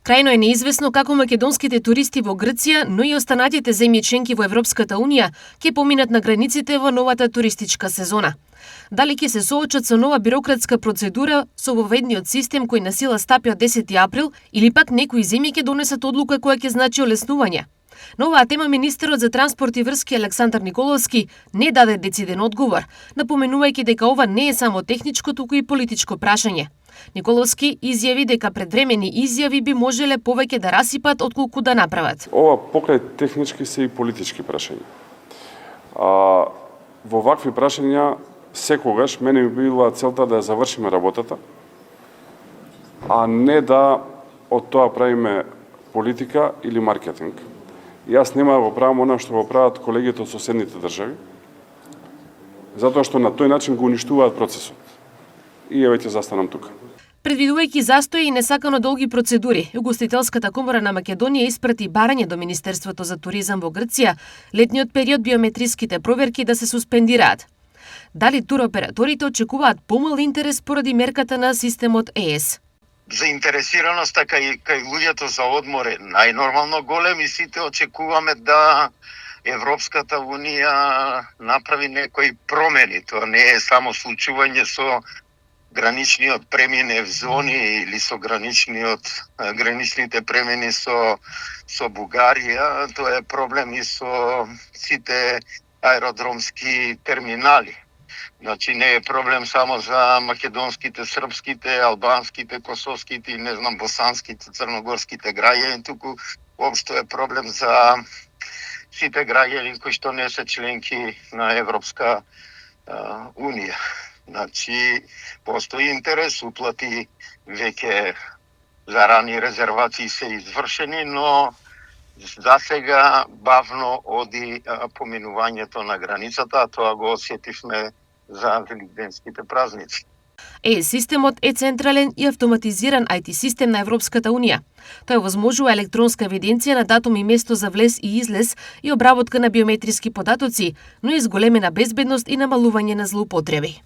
Крајно е неизвестно како македонските туристи во Грција, но и останатите земји членки во Европската Унија ќе поминат на границите во новата туристичка сезона. Дали ќе се соочат со нова бирократска процедура со воведниот систем кој на сила стапи од 10 април или пак некои земји ќе донесат одлука која ќе значи олеснување? На оваа тема министерот за транспорт и врски Александар Николовски не даде дециден одговор, напоменувајќи дека ова не е само техничко, туку и политичко прашање. Николовски изјави дека предвремени изјави би можеле повеќе да расипат отколку да направат. Ова покрај технички се и политички прашања. Во вакви прашања секогаш мене ми била целта да ја завршиме работата, а не да од тоа правиме политика или маркетинг. Јас нема да го правам она што го прават колегите од соседните држави, затоа што на тој начин го уништуваат процесот. И ја веќе застанам тука. Предвидувајќи застои и несакано долги процедури, Угостителската комора на Македонија испрати барање до Министерството за туризам во Грција летниот период биометриските проверки да се суспендираат. Дали туроператорите очекуваат помал интерес поради мерката на системот ЕС? Заинтересираноста кај луѓето за одмор е најнормално голем и сите очекуваме да Европската Унија направи некои промени. Тоа не е само случување со граничниот преминев зони или со граничните премини со Бугарија, тоа е проблем и со сите аеродромски терминали. Значи не е проблем само за македонските, српските, албанските, косовските и не знам босанските, црногорските граѓани, туку општо е проблем за сите граѓани кои што не се членки на Европска Унија. Значи, постои интерес, уплати веќе за рани резервации се извршени, но за сега бавно оди поминувањето на границата, а тоа го осетивме за великденските празници. Системот е централен и автоматизиран IT систем на Европската Унија. Тој овозможува електронска евиденција на датум и место за влез и излез и обработка на биометриски податоци, но и зголемена безбедност и намалување на злоупотреби.